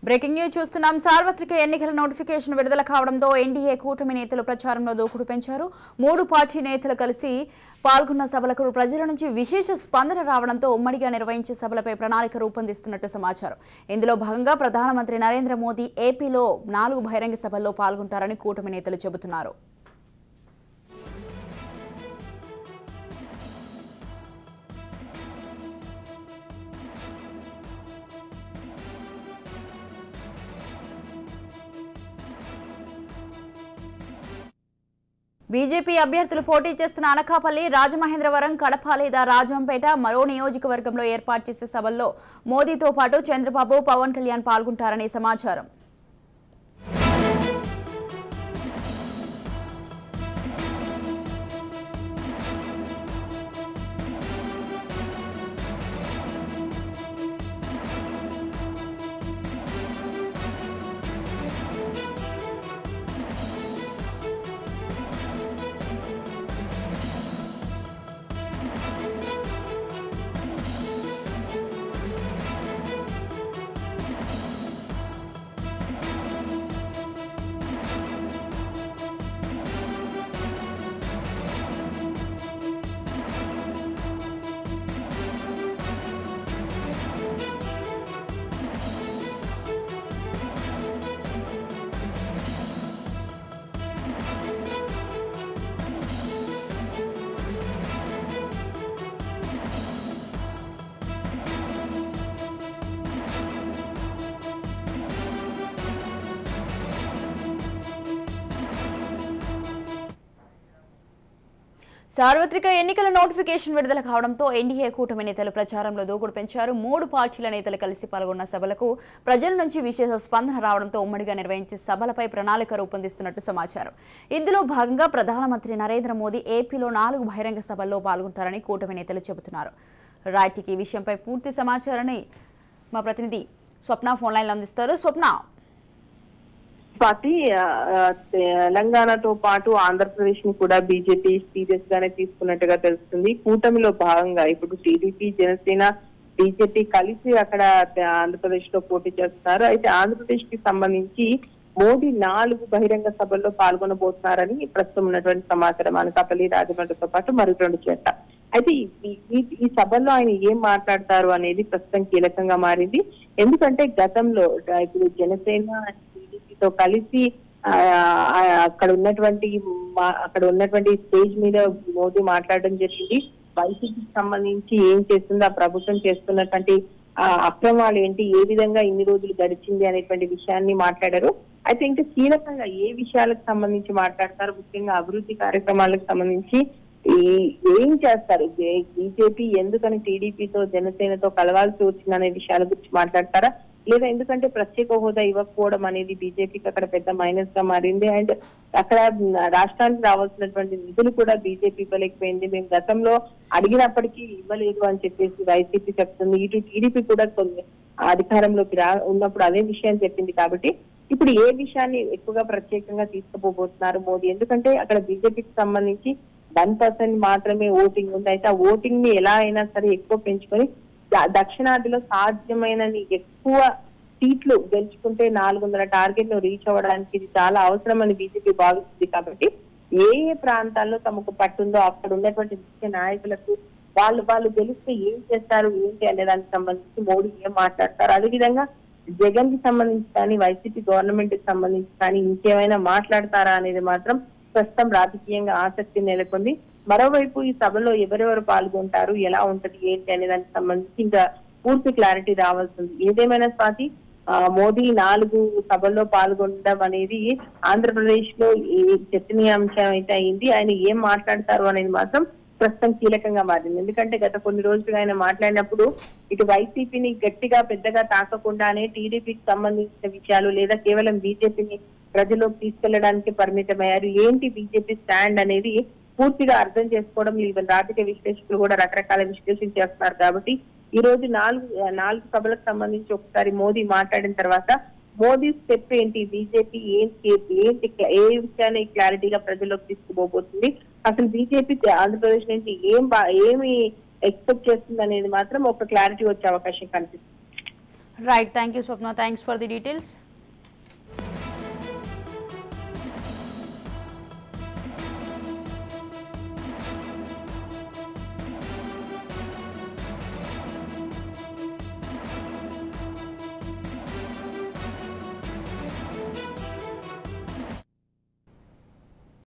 Breaking news చూస్తున్నాం. సార్వత్రిక ఎన్నికల నోటిఫికేషన్ విడుదల కావడంతో ఎన్డీఏ కూటమి నేతలు ప్రచారంలో దూకుడు పెంచారు. 3 పార్టీ నేతలు కలిసి పాల్గొన్న సభలకు ప్రజల నుంచి విశేష స్పందన రావడంతో ఉమ్మడిగా నిర్వహించే సభలపై ప్రణాళిక రూపొందిస్తున్నట్టు సమాచారం. ఇందులో భాగంగా ప్రధానమంత్రి నరేంద్ర మోదీ ఏపీలో 4 బహిరంగ సభల్లో పాల్గొంటారని కూటమి నేతలు చెబుతున్నారు. బీజేపీ అభ్యర్థులు పోటీ చేస్తున్న అనకాపల్లి, రాజమహేంద్రవరం, కడప లేదా రాజంపేట మరో నియోజకవర్గంలో ఏర్పాటు చేసే సభల్లో మోదీతో పాటు చంద్రబాబు, పవన్ కళ్యాణ్ పాల్గొంటారని సమాచారం. సార్వత్రిక ఎన్నికల నోటిఫికేషన్ విడుదల కావడంతో ఎన్డీఏ కూటమి నేతలు ప్రచారంలో దూకుడు పెంచారు. 3 పార్టీల నేతలు కలిసి పాల్గొన్న సభలకు ప్రజల నుంచి విశేష స్పందన రావడంతో ఉమ్మడిగా నిర్వహించే సభలపై ప్రణాళిక రూపొందిస్తున్నట్టు సమాచారం. ఇందులో భాగంగా ప్రధానమంత్రి నరేంద్ర మోదీ ఏపీలో 4 బహిరంగ సభల్లో పాల్గొంటారని కూటమి నేతలు చెబుతున్నారు. రైట్, ఈ విషయంపై పూర్తి సమాచారాన్ని మా ప్రతినిధి స్వప్న ఫోన్ లైన్లో అందిస్తారు. స్వప్న, పార్టీ తెలంగాణతో పాటు ఆంధ్రప్రదేశ్ ని కూడా బీజేపీ సీరియస్ గానే తీసుకున్నట్టుగా తెలుస్తుంది. కూటమిలో భాగంగా ఇప్పుడు టీడీపీ, జనసేన, బీజేపీ కలిసి అక్కడ ఆంధ్రప్రదేశ్ లో పోటీ చేస్తున్నారు. అయితే ఆంధ్రప్రదేశ్ కి సంబంధించి మోదీ 4 బహిరంగ సభల్లో పాల్గొనబోతున్నారని ప్రస్తుతం ఉన్నటువంటి సమాచారం. అనకాపల్లి, రాజమండ్రితో పాటు మరో 2 చోట్ల. అయితే ఈ సభల్లో ఆయన ఏం మాట్లాడతారు అనేది ప్రస్తుతం కీలకంగా మారింది. ఎందుకంటే గతంలో ఇప్పుడు జనసేన తో కలిసి అక్కడ ఉన్నటువంటి స్టేజ్ మీద మోదీ మాట్లాడడం జరిగింది. వైసీపీకి సంబంధించి ఏం చేస్తుందో, ఆ ప్రభుత్వం చేస్తున్నటువంటి అక్రమాలు ఏంటి, ఏ విధంగా ఇన్ని రోజులు గడిచింది అనేటువంటి విషయాన్ని మాట్లాడారు. అయితే ఇంకా కీలకంగా ఏ విషయాలకు సంబంధించి మాట్లాడతారు, ముఖ్యంగా అభివృద్ధి కార్యక్రమాలకు సంబంధించి ఏం చేస్తారు, బీజేపీ ఎందుకని టీడీపీతో జనసేనతో కలవాల్సి వచ్చిందనే విషయాల గురించి మాట్లాడతారా, లేదా ఎందుకంటే ప్రత్యేక హోదా ఇవ్వకపోవడం అనేది బీజేపీకి అక్కడ పెద్ద మైనస్ గా మారింది. అండ్ అక్కడ రాష్ట్రానికి రావాల్సినటువంటి నిధులు కూడా బీజేపీ ఇవ్వలేకపోయింది. మేము గతంలో అడిగినప్పటికీ ఇవ్వలేదు అని చెప్పేసి వైసీపీ చెప్తుంది. ఇటు టీడీపీ కూడా అధికారంలోకి ఉన్నప్పుడు అదే విషయం చెప్పింది. కాబట్టి ఇప్పుడు ఏ విషయాన్ని ఎక్కువగా ప్రత్యేకంగా తీసుకుపోబోతున్నారు మోదీ? ఎందుకంటే అక్కడ బీజేపీకి సంబంధించి 1% మాత్రమే ఓటింగ్ ఉంది. అయితే ఆ ఓటింగ్ ని ఎలా అయినా సరే ఎక్కువ పెంచుకొని దక్షిణాదిలో సాధ్యమైనని ఎక్కువ సీట్లు గెలుచుకుంటే 400 టార్గెట్ ను రీచ్ అవ్వడానికి ఇది చాలా అవసరం అని బీజేపీ భావిస్తుంది. కాబట్టి ఏ ప్రాంతాల్లో తమకు పట్టుందో అక్కడ ఉన్నటువంటి ముఖ్య నాయకులకు వాళ్ళు గెలిస్తే ఏం చేస్తారు ఏంటి అనే దానికి సంబంధించి మోడీ ఏం మాట్లాడతారు, అదేవిధంగా జగన్ కి సంబంధించి కానీ వైసీపీ గవర్నమెంట్ కి సంబంధించి కానీ ఇంకేమైనా మాట్లాడతారా అనేది మాత్రం ప్రస్తుతం రాజకీయంగా ఆసక్తి నెలకొంది. మరోవైపు ఈ సభలో ఎవరెవరు పాల్గొంటారు, ఎలా ఉంటది ఏంటి అనే దానికి సంబంధించి ఇంకా పూర్తి క్లారిటీ రావాల్సింది. ఏదేమైనా స్వాతి, మోదీ 4 సభల్లో పాల్గొనడం అనేది ఆంధ్రప్రదేశ్ లో చర్చనీయాంశం అయితే అయింది. ఆయన ఏం మాట్లాడతారు అనేది మాత్రం ప్రస్తుతం కీలకంగా మారింది. ఎందుకంటే గత కొన్ని రోజులుగా ఆయన మాట్లాడినప్పుడు ఇటు వైసీపీని గట్టిగా పెద్దగా తాకకుండానే టీడీపీకి సంబంధించిన విషయాలు లేదా కేవలం బీజేపీని ప్రజల్లోకి తీసుకెళ్లడానికి పరిమితమయ్యారు. ఏంటి బీజేపీ స్టాండ్ అనేది పూర్తిగా అర్థం చేసుకోవడం ఈవెన్ రాజకీయ విశ్లేషకులు కూడా రకరకాల విశ్లేషణ చేస్తున్నారు. కాబట్టి ఈ రోజు 4 సభలకు సంబంధించి ఒకసారి మోదీ మాట్లాడిన తర్వాత మోదీ స్టెప్ ఏంటి, బీజేపీ ఏ విషయాన్ని క్లారిటీగా ప్రజల్లోకి తీసుకుపోబోతుంది, అసలు బీజేపీ ఆంధ్రప్రదేశ్ నుంచి ఏమి ఎక్స్పెక్ట్ చేస్తుంది అనేది మాత్రం ఒక క్లారిటీ వచ్చే అవకాశం కనిపిస్తుంది. Right, thank you Swapna, thanks for the details.